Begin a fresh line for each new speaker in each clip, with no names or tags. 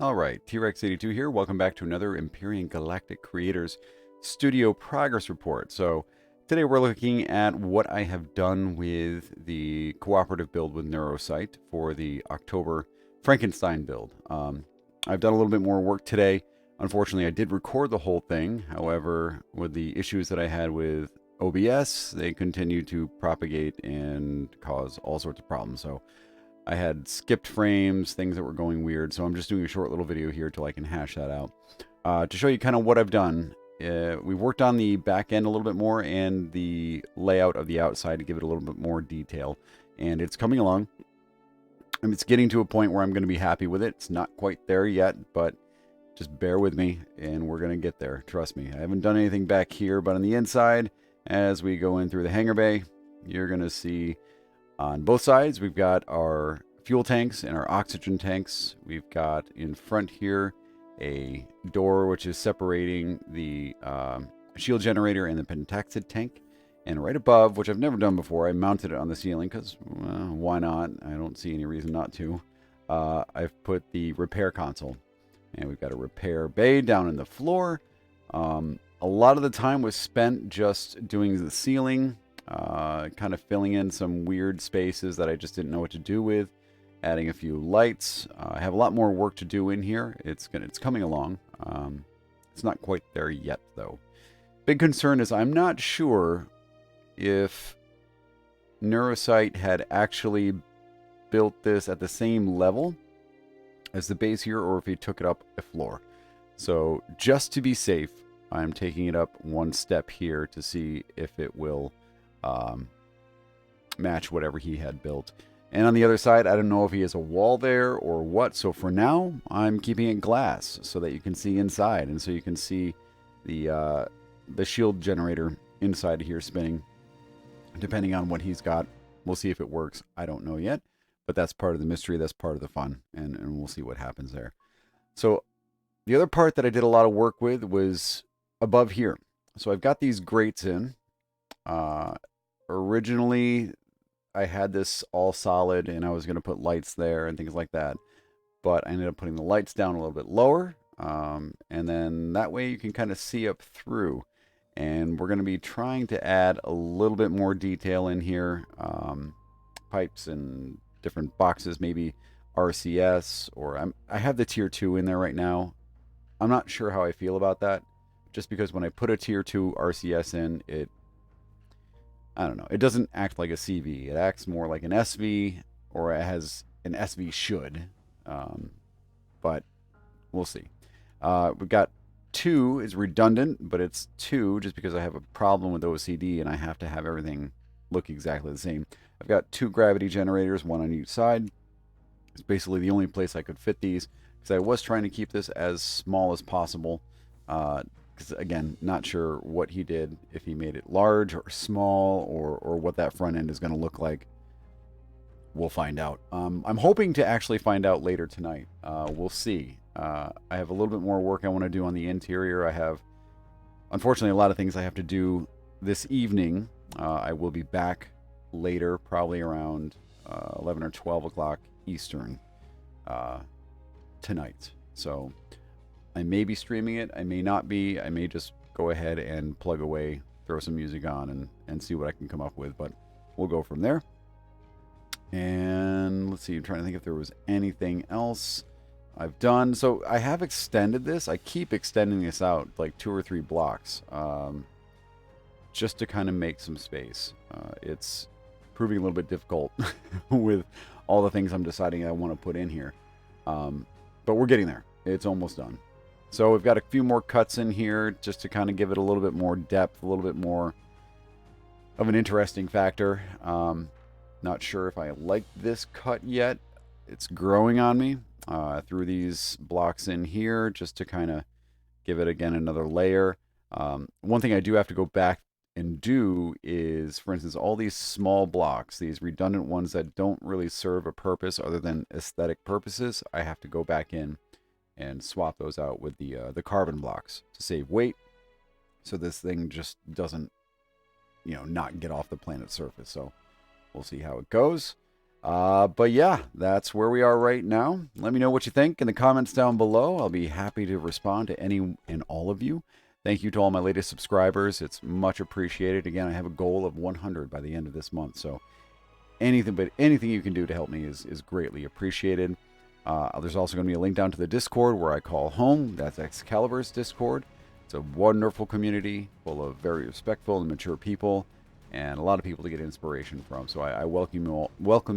All right, T-Rex82 here. Welcome back to another Empyrion Galactic Creators Studio Progress Report. So today we're looking at what I have done with the cooperative build with Neurocite for the October Frankenstein build. I've done a little bit more work today. Unfortunately, I did record the whole thing. However, with the issues that I had with OBS, they continue to propagate and cause all sorts of problems. So I had skipped frames, things that were going weird, so I'm just doing a short little video here till I can hash that out. To show you kind of what I've done, we've worked on the back end a little bit more and the layout of the outside to give it a little bit more detail. And it's coming along. It's getting to a point where I'm going to be happy with it. It's not quite there yet, but just bear with me and we're going to get there. Trust me. I haven't done anything back here, but on the inside, as we go in through the hangar bay, you're going to see on both sides, we've got our fuel tanks and our oxygen tanks. We've got in front here a door which is separating the shield generator and the pentaxid tank. And right above, which I've never done before, I mounted it on the ceiling because why not? I don't see any reason not to. I've put the repair console. And we've got a repair bay down in the floor. A lot of the time was spent just doing the ceiling, kind of filling in some weird spaces that I just didn't know what to do with, adding a few lights. I have a lot more work to do in here. It's coming along. It's not quite there yet, though. Big concern is I'm not sure if Neurocite had actually built this at the same level as the base here, or if he took it up a floor. So just to be safe, I'm taking it up one step here to see if it will match whatever he had built. And on the other side, I don't know if he has a wall there or what. So for now, I'm keeping it glass so that you can see inside, and so you can see the shield generator inside here spinning. Depending on what he's got, we'll see if it works. I don't know yet, but that's part of the mystery. That's part of the fun, and we'll see what happens there. So the other part that I did a lot of work with was above here. So I've got these grates in. Originally, I had this all solid, and I was going to put lights there and things like that. But I ended up putting the lights down a little bit lower, and then that way you can kind of see up through. And we're going to be trying to add a little bit more detail in here, pipes and different boxes, maybe RCS, or I have the tier 2 in there right now. I'm not sure how I feel about that, just because when I put a tier 2 RCS in, I don't know, it doesn't act like a CV. It acts more like an SV, or it has an SV should, but we'll see. We've got 2 is redundant, but it's 2 just because I have a problem with OCD and I have to have everything look exactly the same. I've got 2 gravity generators, one on each side. It's basically the only place I could fit these, because I was trying to keep this as small as possible. Because again, not sure what he did, if he made it large or small, or what that front end is going to look like. We'll find out. I'm hoping to actually find out later tonight. We'll see. I have a little bit more work I want to do on the interior. I have, unfortunately, a lot of things I have to do this evening. I will be back later, probably around 11 or 12 o'clock Eastern tonight. So I may be streaming it. I may not be. I may just go ahead and plug away, throw some music on, and see what I can come up with. But we'll go from there. And let's see. I'm trying to think if there was anything else I've done. So I have extended this. I keep extending this out like 2 or 3 blocks, just to kind of make some space. It's proving a little bit difficult with all the things I'm deciding I want to put in here. But we're getting there. It's almost done. So we've got a few more cuts in here just to kind of give it a little bit more depth, a little bit more of an interesting factor. Not sure if I like this cut yet. It's growing on me. Through these blocks in here just to kind of give it, again, another layer. One thing I do have to go back and do is, for instance, all these small blocks, these redundant ones that don't really serve a purpose other than aesthetic purposes, I have to go back in and swap those out with the carbon blocks to save weight, so this thing just doesn't, not get off the planet's surface. So we'll see how it goes. But yeah, that's where we are right now. Let me know what you think in the comments down below. I'll be happy to respond to any and all of you. Thank you to all my latest subscribers. It's much appreciated. Again, I have a goal of 100 by the end of this month. So anything you can do to help me is greatly appreciated. There's also going to be a link down to the Discord where I call home. That's Excalibur's Discord. It's a wonderful community full of very respectful and mature people, and a lot of people to get inspiration from. So I welcome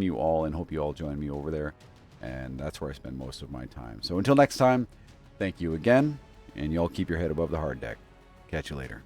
you all, and hope you all join me over there. And that's where I spend most of my time. So until next time, thank you again, and y'all keep your head above the hard deck. Catch you later.